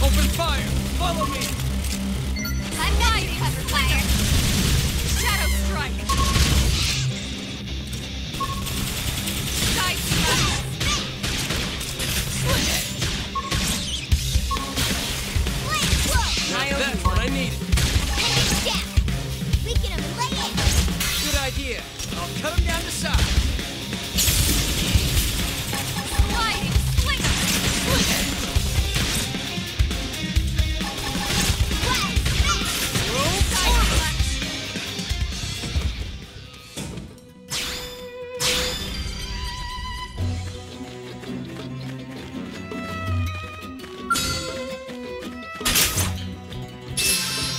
Open fire! Follow me! I'm not your cover fire. Shadow strike. Side strike. Now that's what I needed. We can lay it. Good idea. I'll cut him down to size. Sliding slinger.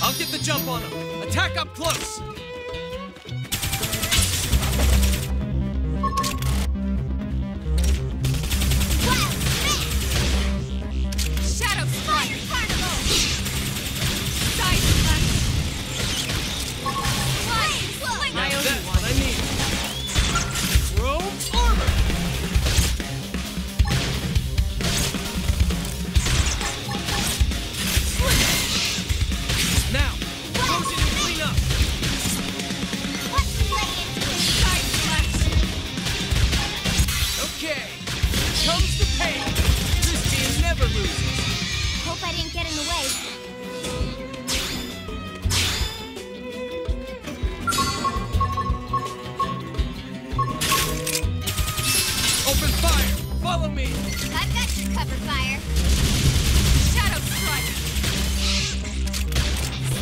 I'll get the jump on him. Attack up close. Shadow strike. Side slash. Sliding slinger. Now that's what I need. Chrome armor. Now, close it and clean up. Let's lay it. Side slash. Okay, here comes the pain. This team never loses. Hope I didn't get in the way. Open fire! Follow me! I've got your cover fire. Shadow strike.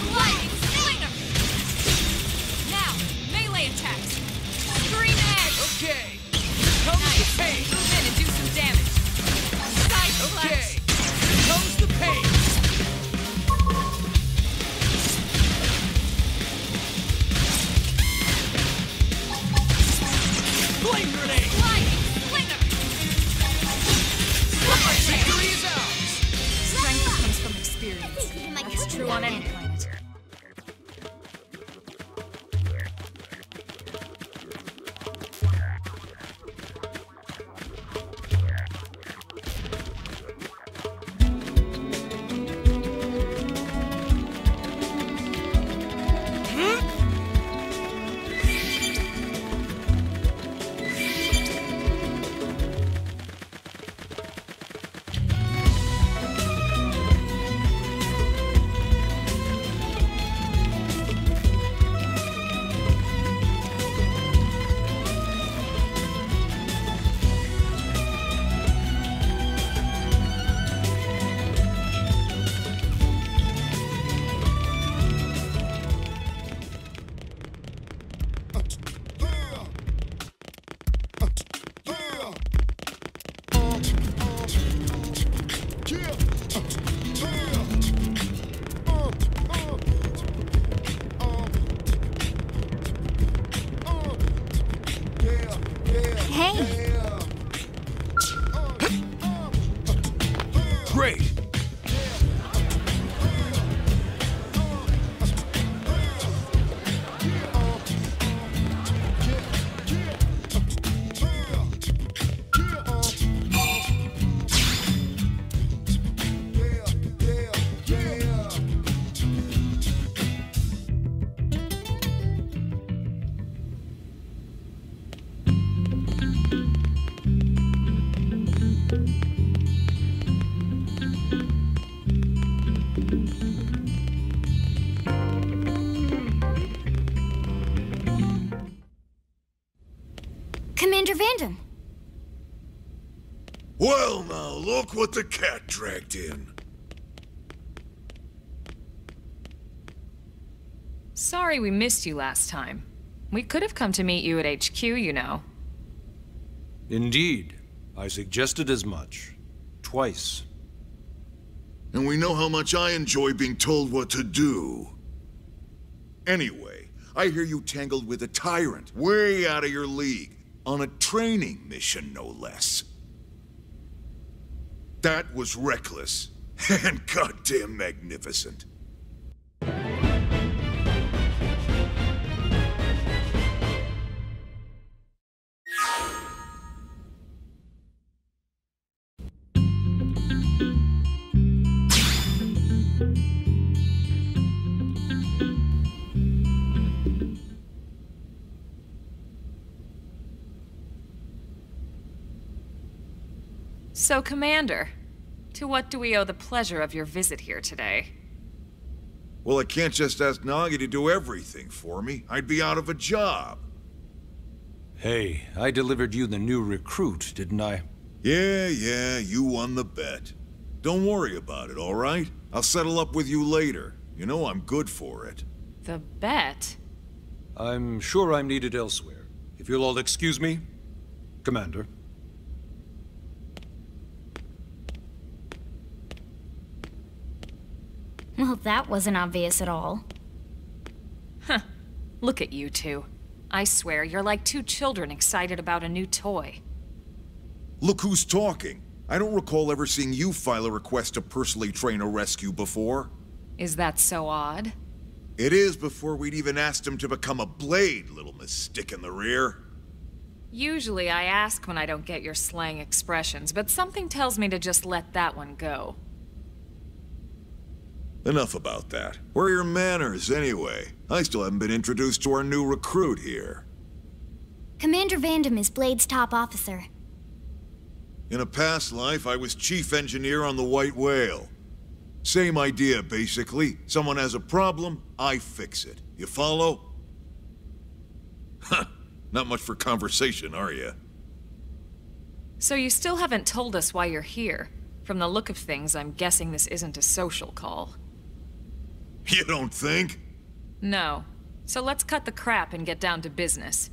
Sliding slinger. Now, melee attacks. Scream edge. Okay, here comes the pain. Move in and do some damage. Side Okay, slash. here comes the pain. Flame grenade! Sliding slinger. Victory is ours! Strength comes from experience. That's true on any planet. Hey. Great! Commander Vanden. Well, now, look what the cat dragged in. Sorry we missed you last time. We could have come to meet you at HQ, you know. Indeed. I suggested as much. Twice. And we know how much I enjoy being told what to do. Anyway, I hear you tangled with a tyrant, way out of your league, on a training mission, no less. That was reckless, and goddamn magnificent. So, Commander, to what do we owe the pleasure of your visit here today? Well, I can't just ask Nagi to do everything for me. I'd be out of a job. Hey, I delivered you the new recruit, didn't I? Yeah, you won the bet. Don't worry about it, all right? I'll settle up with you later. You know I'm good for it. The bet? I'm sure I'm needed elsewhere. If you'll all excuse me, Commander. Well, that wasn't obvious at all. Huh. Look at you two. I swear, you're like two children excited about a new toy. Look who's talking. I don't recall ever seeing you file a request to personally train a rescue before. Is that so odd? It is before we'd even asked him to become a blade, little Miss Stick in the Rear. Usually I ask when I don't get your slang expressions, but something tells me to just let that one go. Enough about that. Where are your manners, anyway? I still haven't been introduced to our new recruit here. Commander Vandam is Blade's top officer. In a past life, I was chief engineer on the White Whale. Same idea, basically. Someone has a problem, I fix it. You follow? Huh. Not much for conversation, are you? So you still haven't told us why you're here. From the look of things, I'm guessing this isn't a social call. You don't think? No. So let's cut the crap and get down to business.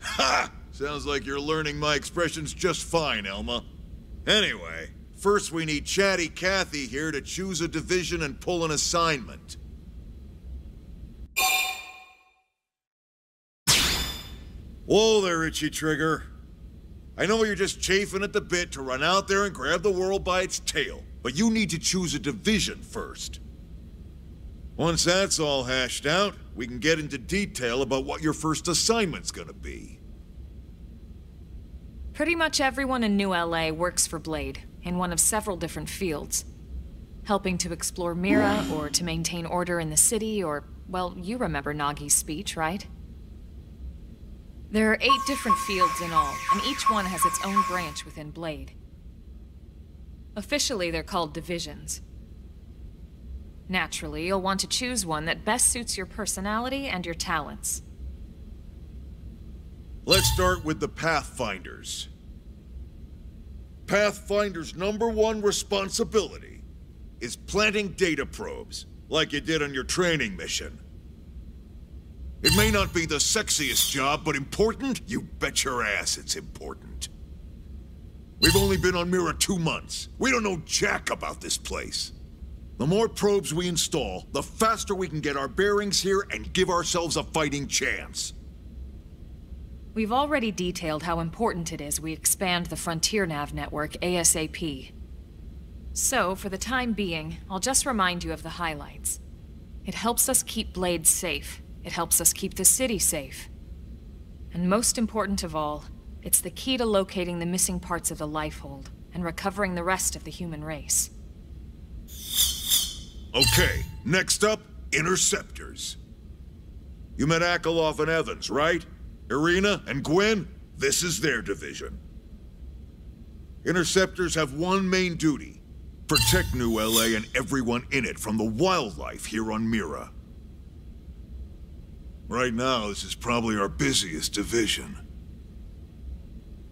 Ha! Sounds like you're learning my expressions just fine, Elma. Anyway, first we need Chatty Cathy here to choose a division and pull an assignment. Whoa there, Itchy Trigger. I know you're just chafing at the bit to run out there and grab the world by its tail, but you need to choose a division first. Once that's all hashed out, we can get into detail about what your first assignment's gonna be. Pretty much everyone in New LA works for Blade, in one of several different fields. Helping to explore Mira, or to maintain order in the city, or, well, you remember Nagi's speech, right? There are 8 different fields in all, and each one has its own branch within Blade. Officially, they're called divisions. Naturally, you'll want to choose one that best suits your personality and your talents. Let's start with the Pathfinders. Pathfinder's #1 responsibility is planting data probes, like you did on your training mission. It may not be the sexiest job, but important? You bet your ass it's important. We've only been on Mira 2 months. We don't know jack about this place. The more probes we install, the faster we can get our bearings here and give ourselves a fighting chance. We've already detailed how important it is we expand the Frontier Nav network ASAP. So, for the time being, I'll just remind you of the highlights. It helps us keep Blade safe. It helps us keep the city safe. And most important of all, it's the key to locating the missing parts of the Lifehold and recovering the rest of the human race. Okay, next up, Interceptors. You met Akalov and Evans, right? Irina and Gwen, this is their division. Interceptors have one main duty: protect New LA and everyone in it from the wildlife here on Mira. Right now, this is probably our busiest division.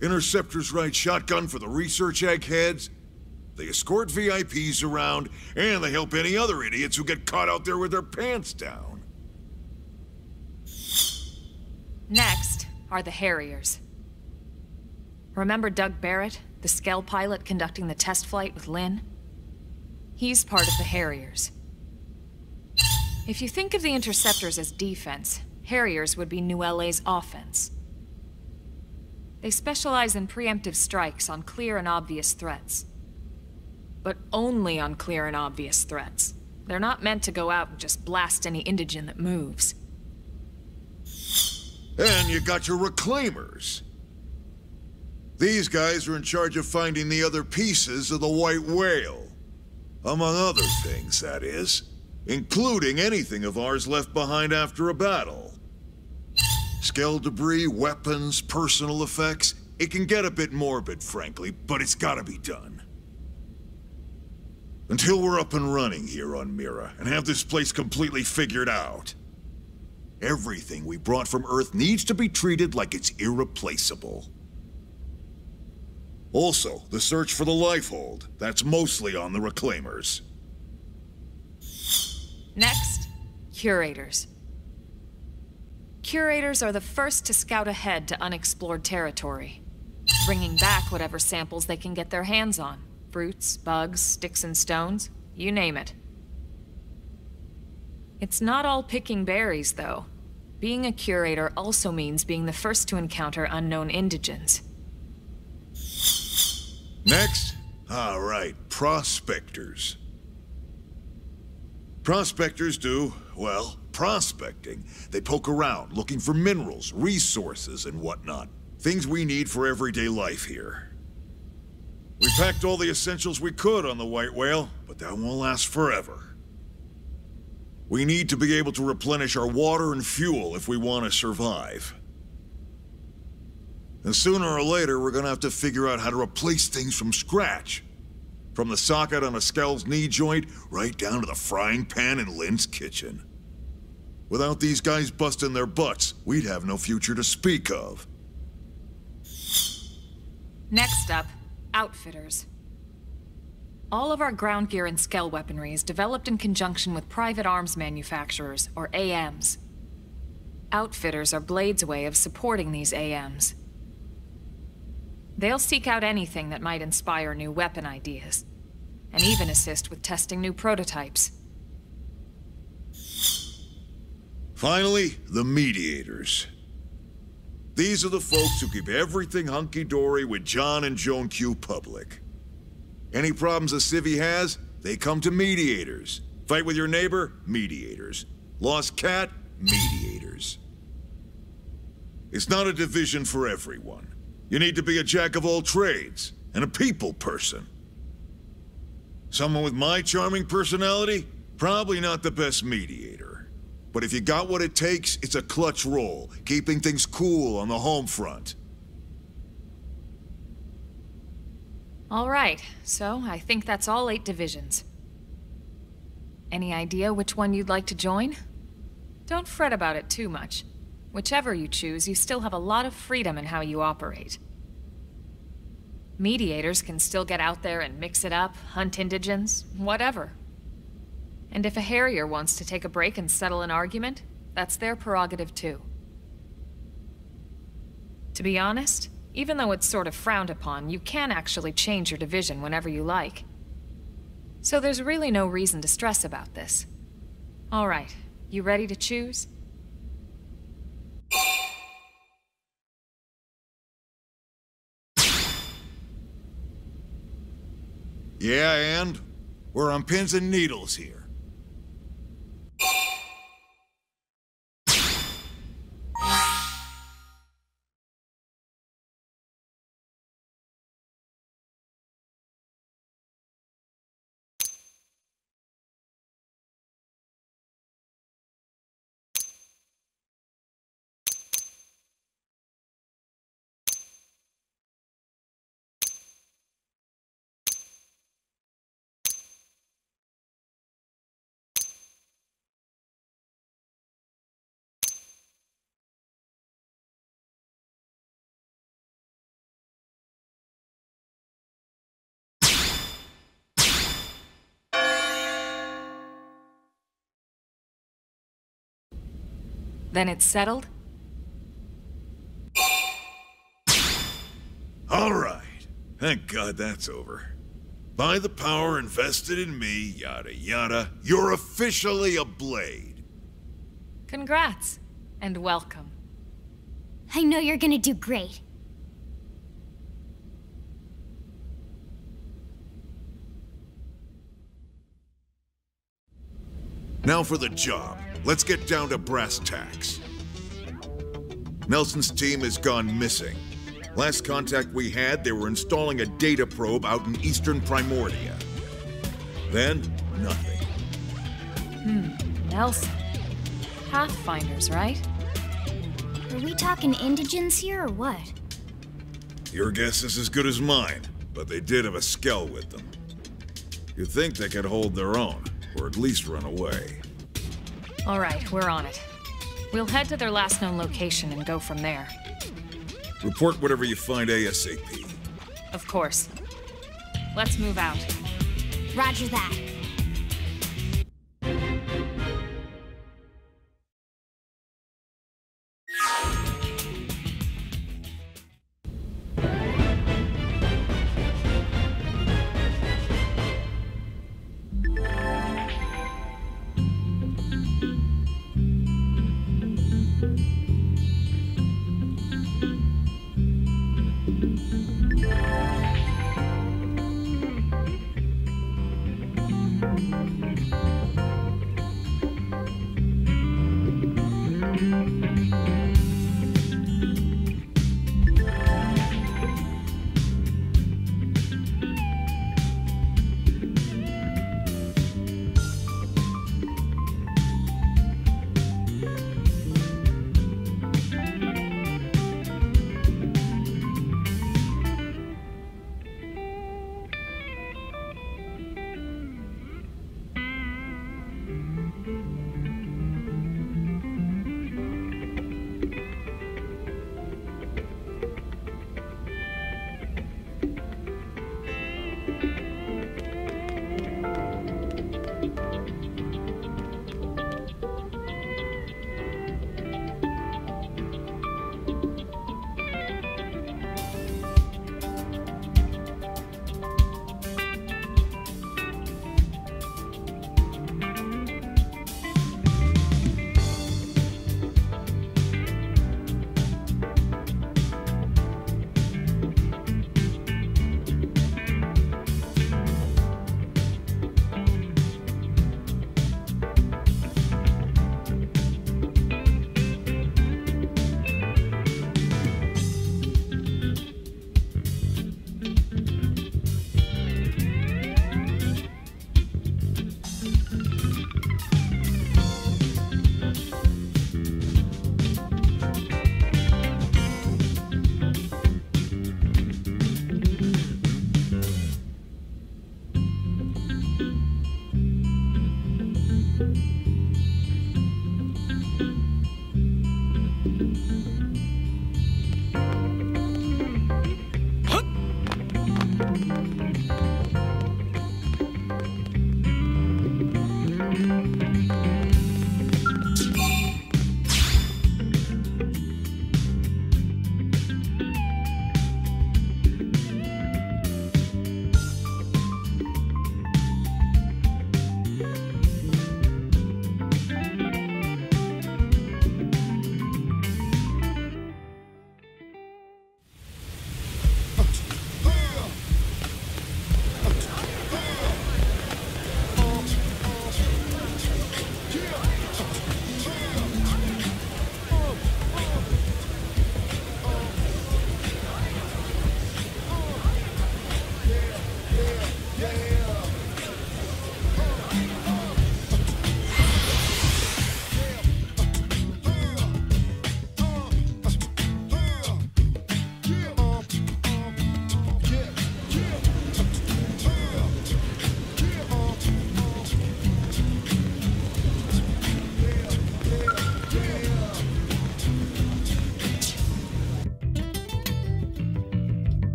Interceptors ride shotgun for the research eggheads, they escort VIPs around, and they help any other idiots who get caught out there with their pants down. Next are the Harriers. Remember Doug Barrett, the Skell pilot conducting the test flight with Lynn? He's part of the Harriers. If you think of the Interceptors as defense, Harriers would be New LA's offense. They specialize in preemptive strikes on clear and obvious threats. But only on clear and obvious threats. They're not meant to go out and just blast any indigen that moves. And you got your Reclaimers. These guys are in charge of finding the other pieces of the White Whale. Among other things, that is. Including anything of ours left behind after a battle. Skell debris, weapons, personal effects. It can get a bit morbid, frankly, but it's gotta be done. Until we're up and running here on Mira, and have this place completely figured out. Everything we brought from Earth needs to be treated like it's irreplaceable. Also, the search for the Lifehold. That's mostly on the Reclaimers. Next, Curators. Curators are the first to scout ahead to unexplored territory, bringing back whatever samples they can get their hands on. Fruits, bugs, sticks and stones, you name it. It's not all picking berries, though. Being a curator also means being the first to encounter unknown indigents. Next? All right, prospectors. Prospectors do, well, prospecting. They poke around, looking for minerals, resources, and whatnot. Things we need for everyday life here. We packed all the essentials we could on the White Whale, but that won't last forever. We need to be able to replenish our water and fuel if we want to survive. And sooner or later, we're gonna have to figure out how to replace things from scratch. From the socket on a Skell's knee joint, right down to the frying pan in Lynn's kitchen. Without these guys busting their butts, we'd have no future to speak of. Next up, Outfitters. All of our ground gear and Skell weaponry is developed in conjunction with private arms manufacturers, or AMs. Outfitters are Blade's way of supporting these AMs. They'll seek out anything that might inspire new weapon ideas, and even assist with testing new prototypes. Finally, the Mediators. These are the folks who keep everything hunky-dory with John and Joan Q public. Any problems a civvy has, they come to Mediators. Fight with your neighbor? Mediators. Lost cat? Mediators. It's not a division for everyone. You need to be a jack of all trades, and a people person. Someone with my charming personality? Probably not the best mediator. But if you got what it takes, it's a clutch role, keeping things cool on the home front. All right, so I think that's all 8 divisions. Any idea which one you'd like to join? Don't fret about it too much. Whichever you choose, you still have a lot of freedom in how you operate. Mediators can still get out there and mix it up, hunt indigents, whatever. And if a Harrier wants to take a break and settle an argument, that's their prerogative too. To be honest, even though it's sort of frowned upon, you can actually change your division whenever you like. So there's really no reason to stress about this. All right, you ready to choose? Yeah, and? We're on pins and needles here. Then it's settled? All right. Thank God that's over. By the power invested in me, yada yada, you're officially a Blade. Congrats, and welcome. I know you're gonna do great. Now for the job. Let's get down to brass tacks. Nelson's team has gone missing. Last contact we had, they were installing a data probe out in eastern Primordia. Then, nothing. Nelson. Pathfinders, right? Are we talking indigents here or what? Your guess is as good as mine, but they did have a skell with them. You'd think they could hold their own, or at least run away. All right, we're on it. We'll head to their last known location and go from there. Report whatever you find ASAP. Of course. Let's move out. Roger that.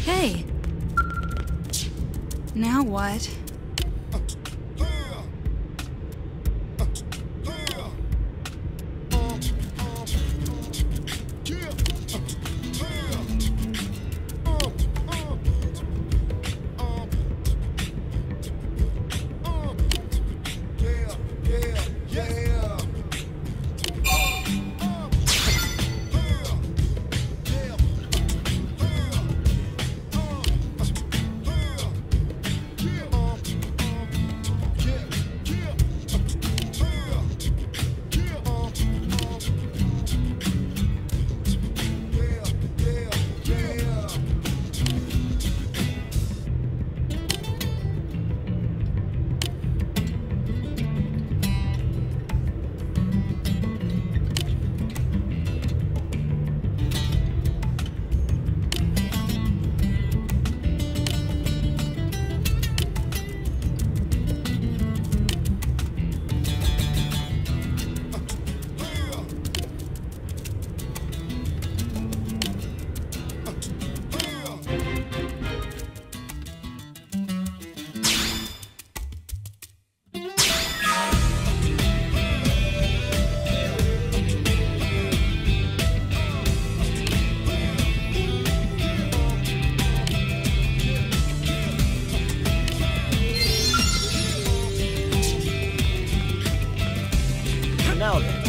Hey. Now what? Now then.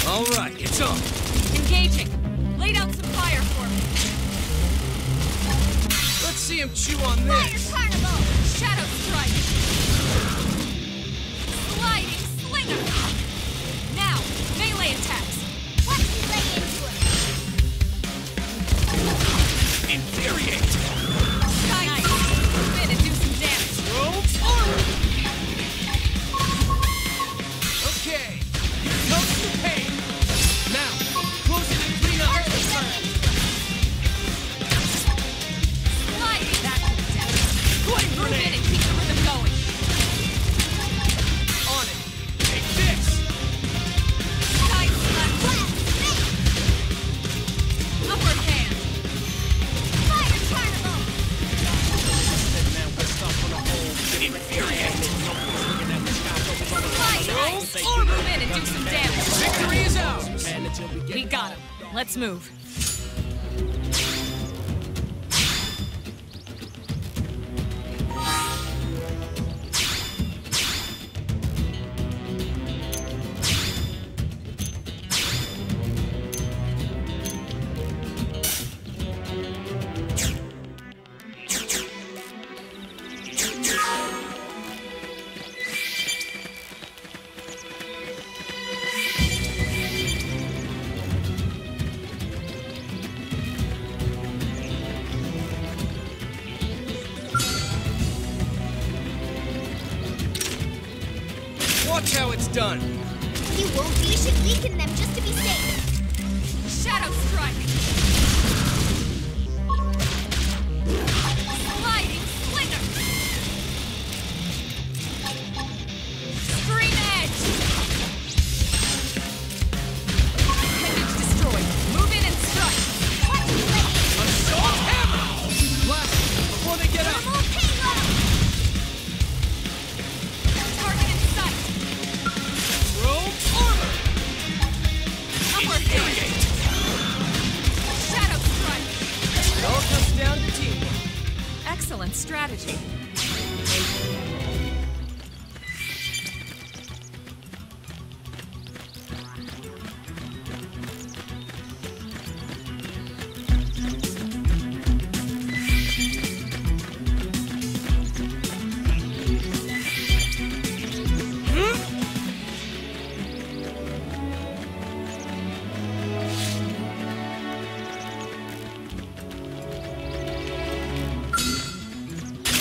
All right, it's on. Engaging. Lay down some fire for me. Let's see him chew on Fire this. carnival! Shadow strike. Sliding slinger! Now, melee attacks. Watch me lay into it! Infuriate. Nice. Move in and do some damage. Roll forward. Okay. Here comes the pain. Now, close it and clean up. Sliding. Flame Grenade. Move in and keep the rhythm going. On it. Take this. Side slap. Upper hand. Fire carnival! Infuriate. Nice. Or move in and do some damage. Victory is ours. We got him. Let's move. Watch how it's done. You won't be. You should weaken them just to be safe. Shadow strike. Sliding slinger. Scream edge. Appendage destroyed. Move in and strike. Watch me lay into it! Assault hammer. Blast them before they get up. Thermal payload! Target in sight. advanced strategy.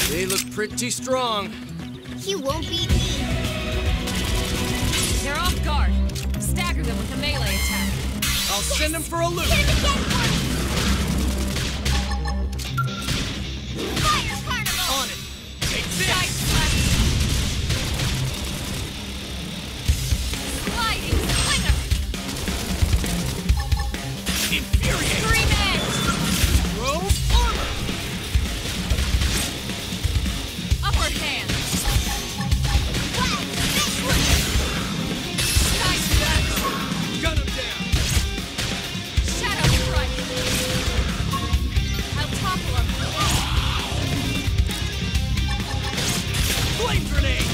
They look pretty strong. You won't beat me. They're off guard. Stagger them with a melee attack. I'll send them for a loop. Hit him again, buddy. Fire Carnival! On it. Take this. Side slash. Sliding slinger. Infuriate. Scream edge. Throw armor. Upward hand. Wow, this one! Side slash. Gun him down. Shadow strike. I'll topple him. Flame grenade.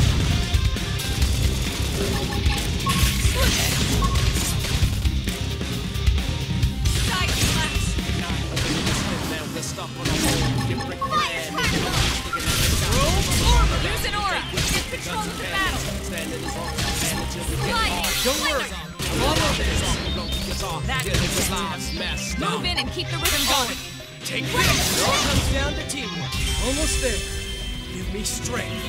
Side slash. Fire Carnival! Throw armor. Use an aura. Get control of the battle. Sliding Don't slinger. worry. I'm all over this. That mess. Move in and keep the rhythm going. Take this. It all comes down to teamwork. Almost there. Give me strength.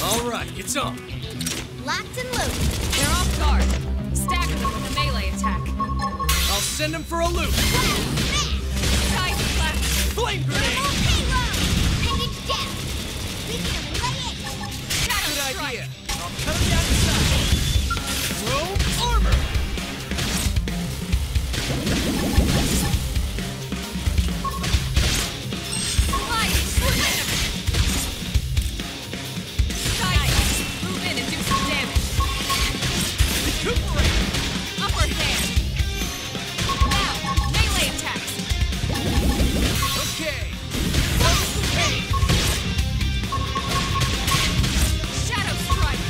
All right, it's on. Locked and loaded. They're off guard. Stagger them with a melee attack. I'll send them for a loop. Side slash. Flame grenade. Payload! And it's down. We can eliminate it. Shadow Good strike. idea. I'll cut him down to size. Throw armor. Sliding slinger. Side. Move in and do some damage. Recuperate. Upward hand. Now, melee attacks. Okay. Close the pain. Shadow strike.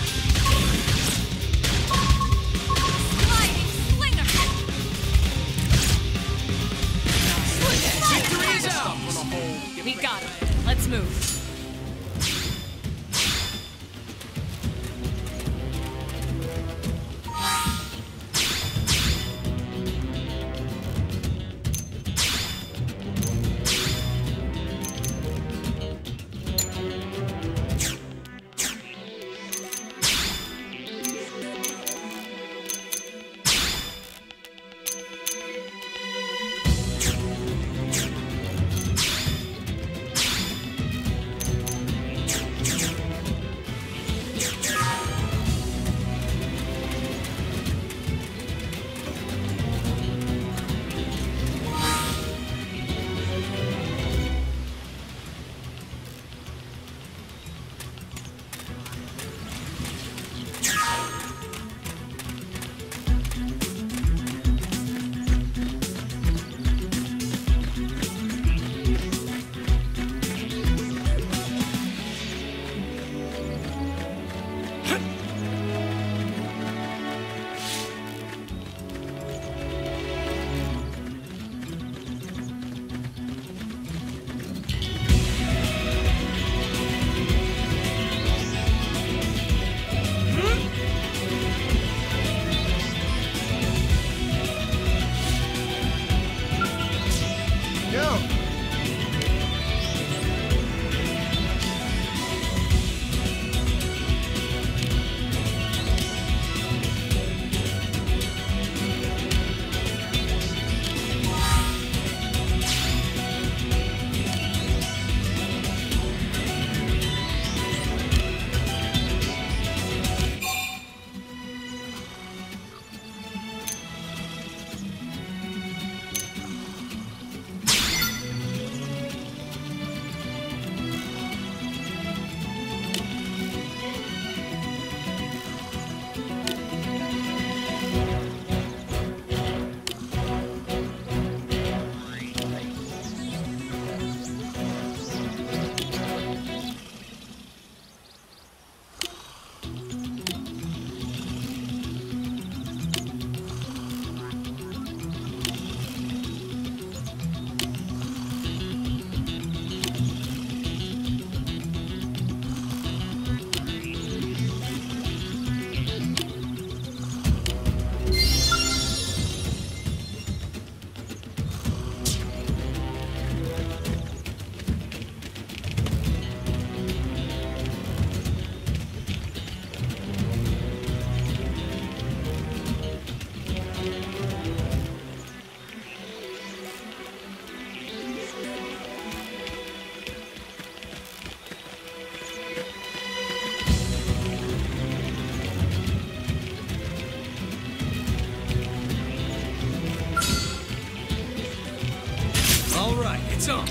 some!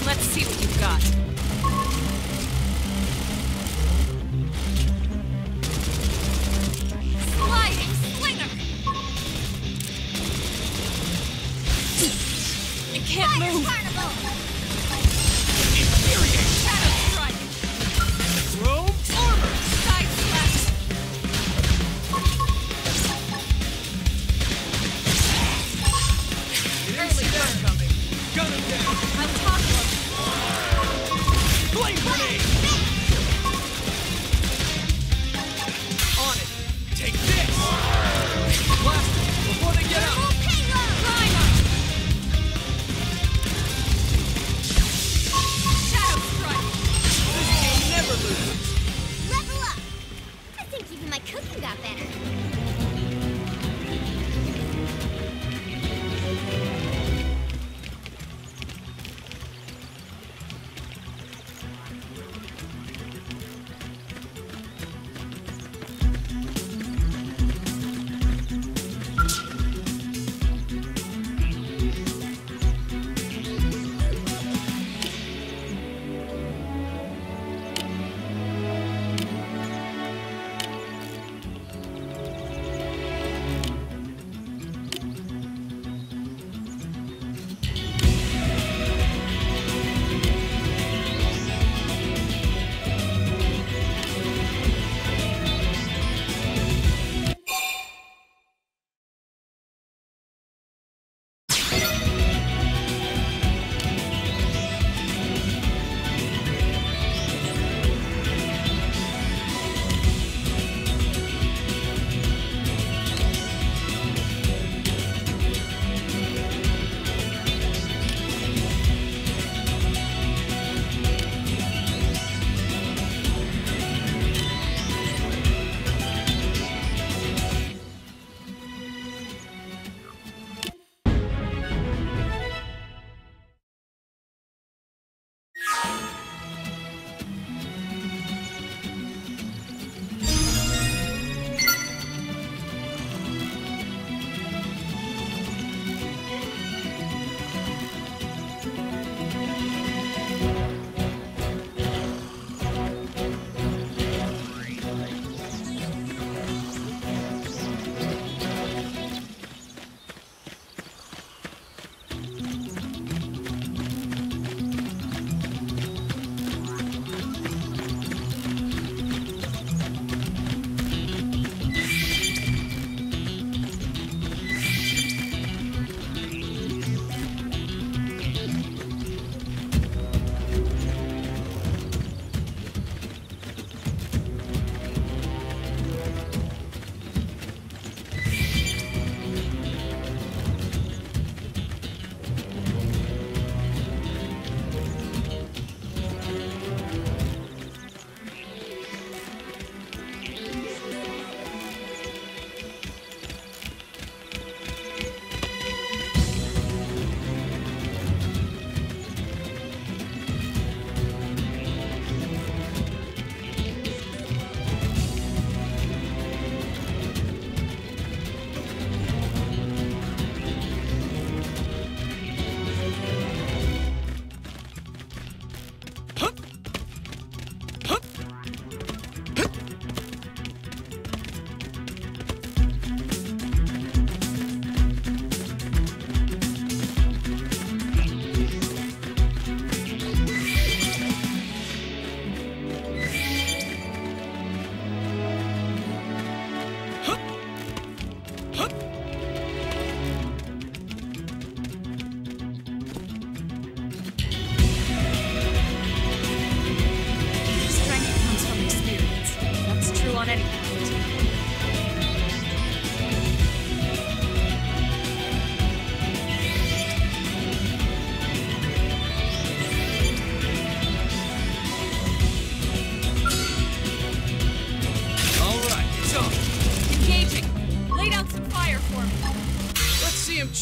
Let's see what you've got. Sliding slinger! It can't Fire move! carnival! Infuriate! Shadow strike! Chrome armor! Side slash! Didn't see that coming. Gun him down! I'll topple him! Flame grenade! On it! Take this! Blast them before they get up! Full payload! Primer! Shadow strike! This game never loses! Level up! I think even my cooking got better.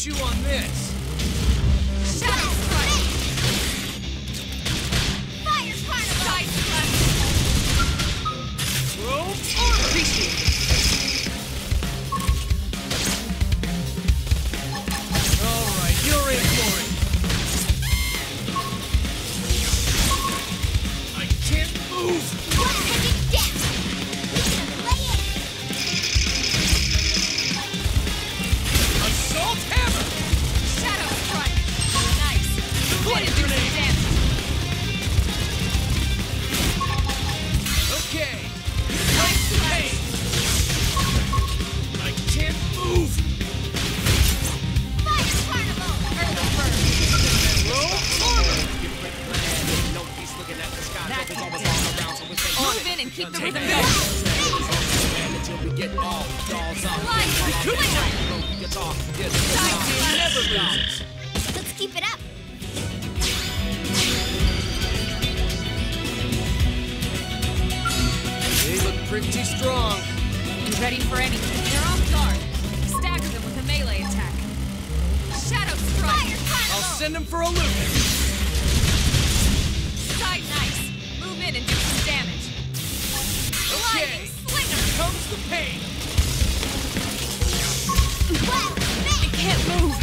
chew on this. Shadow strike! Fire carnival! Side slash! Roll order! Appreciate it. All right, you're in for it. keep the rhythm going. Let's keep it up. They look pretty strong. You ready for anything? They're off guard. Stagger them with a melee attack. Shadow strike. I'll send them for a loop. Side nice. Move in and do some damage. Okay, here comes the pain. Wow, I can't move.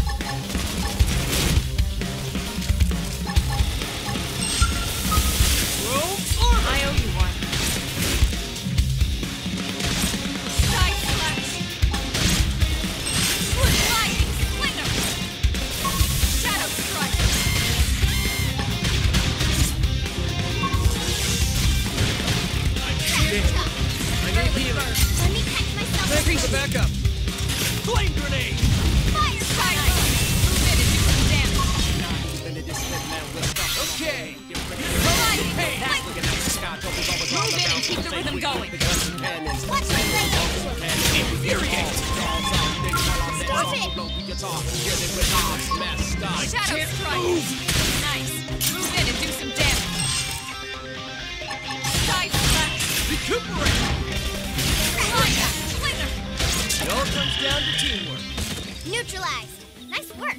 Rogue armor. I owe you one. side slash. Sliding slinger. Shadow strike. I need healing. Let me catch myself. Thanks for the backup. Flame grenade. Fire strike. Move in and do some damage. Okay, here comes the pain. Move in and keep the rhythm going. Watch my blade. Infuriate. Stop it. Shadow strike. Nice. Move in and do some damage. Side slash. Recuperate. Fire slinger. It all comes down to teamwork. Neutralized. Nice work.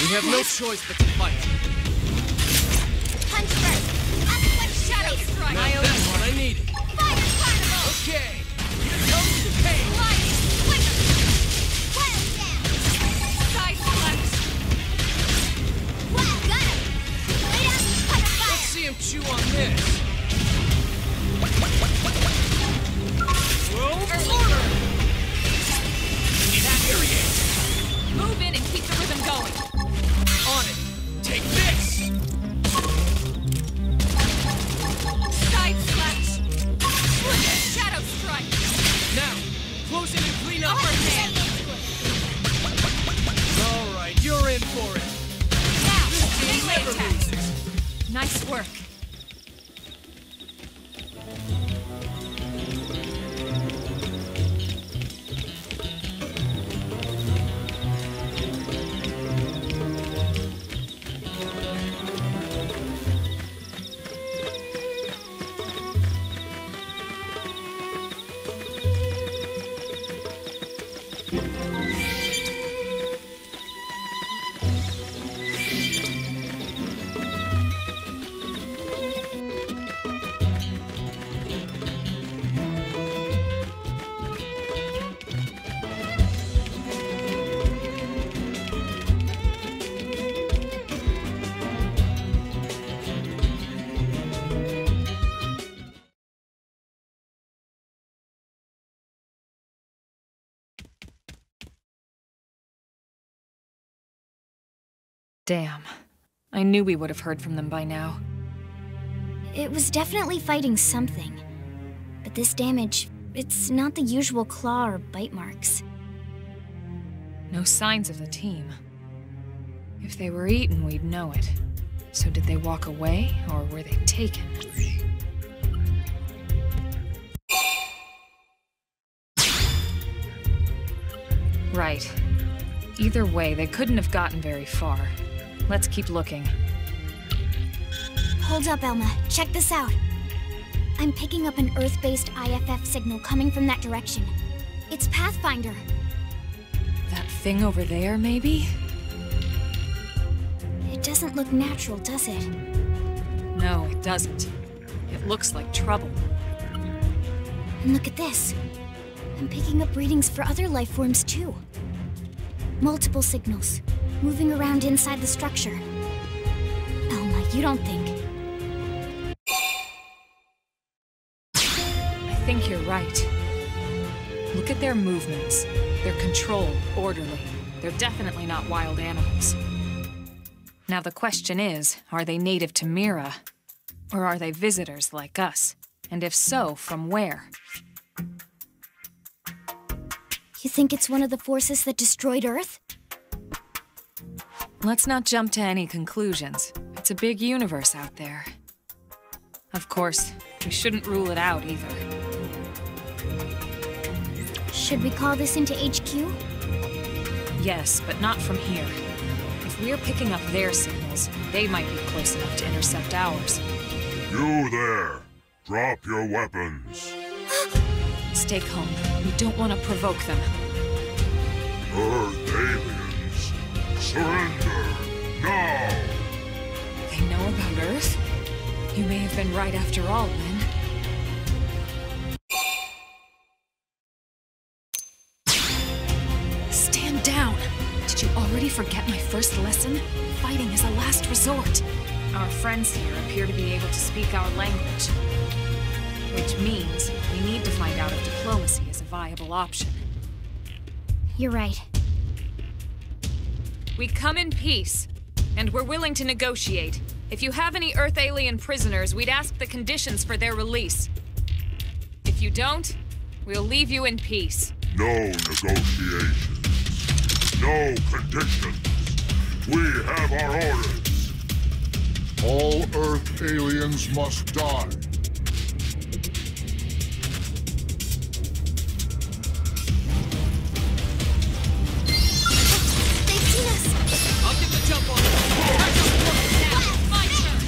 We have no choice but to fight. Punch first. Up one shadow strike. That's what I needed. Fire carnival. Okay, here comes the pain. Sliding slinger. Wild down. Side slash. Wow, got him. Lay down. Punch Let's fire. see him chew on this. Rogue order. Infuriate. Move in and keep the rhythm going. On it. Take this. Side slash. Shadow strike. Now, close in and clean up. Upper hand. All right, you're in for it. Now, Team melee never attack. loses. Nice work. Damn. I knew we would have heard from them by now. It was definitely fighting something. But this damage, it's not the usual claw or bite marks. No signs of the team. If they were eaten, we'd know it. So did they walk away, or were they taken? Right. Either way, they couldn't have gotten very far. Let's keep looking. Hold up, Elma. Check this out. I'm picking up an Earth-based IFF signal coming from that direction. It's Pathfinder. That thing over there, maybe? It doesn't look natural, does it? No, it doesn't. It looks like trouble. And look at this. I'm picking up readings for other life forms, too. Multiple signals, moving around inside the structure. Elma, you don't think... you're right. Look at their movements. They're controlled, orderly. They're definitely not wild animals. Now the question is, are they native to Mira? Or are they visitors like us? And if so, from where? You think it's one of the forces that destroyed Earth? Let's not jump to any conclusions. It's a big universe out there. Of course, we shouldn't rule it out either. Should we call this into HQ? Yes, but not from here. If we're picking up their signals, they might be close enough to intercept ours. You there! Drop your weapons! Stay calm. We don't want to provoke them. Earth aliens! Surrender! Now! They know about Earth? You may have been right after all, Lynn. Stand down! Did you already forget my first lesson? Fighting is a last resort. Our friends here appear to be able to speak our language. Which means we need to find out if diplomacy is a viable option. You're right. We come in peace, and we're willing to negotiate. If you have any Earth alien prisoners, we'd ask the conditions for their release. If you don't, we'll leave you in peace. No negotiations. No conditions. We have our orders. All Earth aliens must die. They've seen us! I'll get the jump on it. Now, my turn!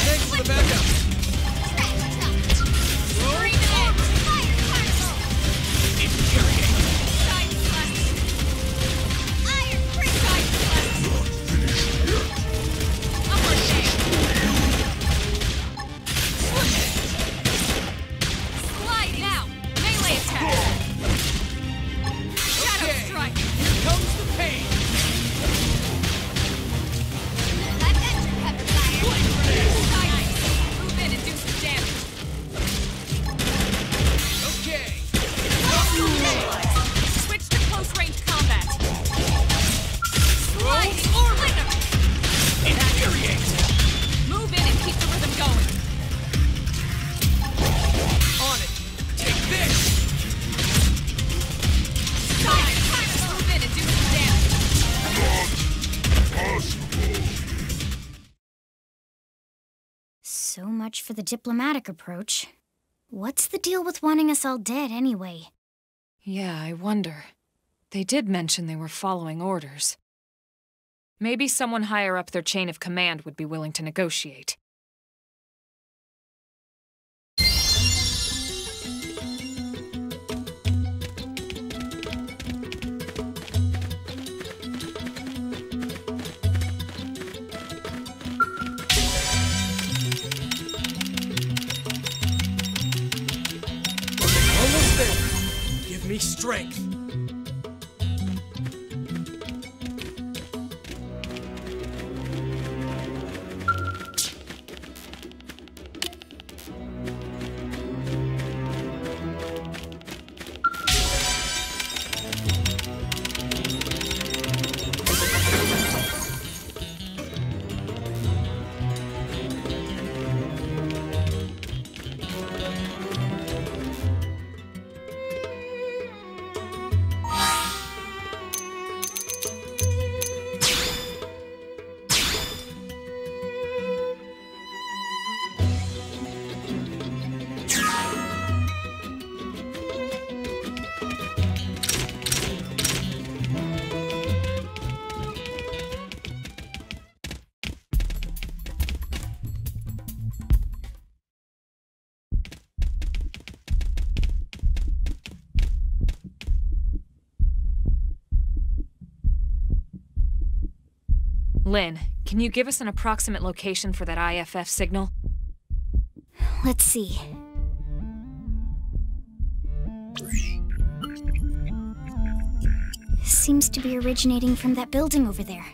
Thanks for the backup. So much for the diplomatic approach. What's the deal with wanting us all dead, anyway? Yeah, I wonder. They did mention they were following orders. Maybe someone higher up their chain of command would be willing to negotiate. Almost there. Give me strength. Lynn, can you give us an approximate location for that IFF signal? Let's see. Seems to be originating from that building over there.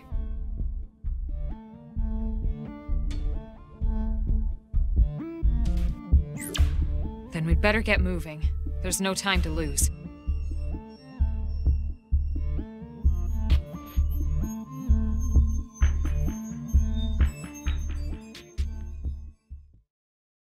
Then we'd better get moving. There's no time to lose.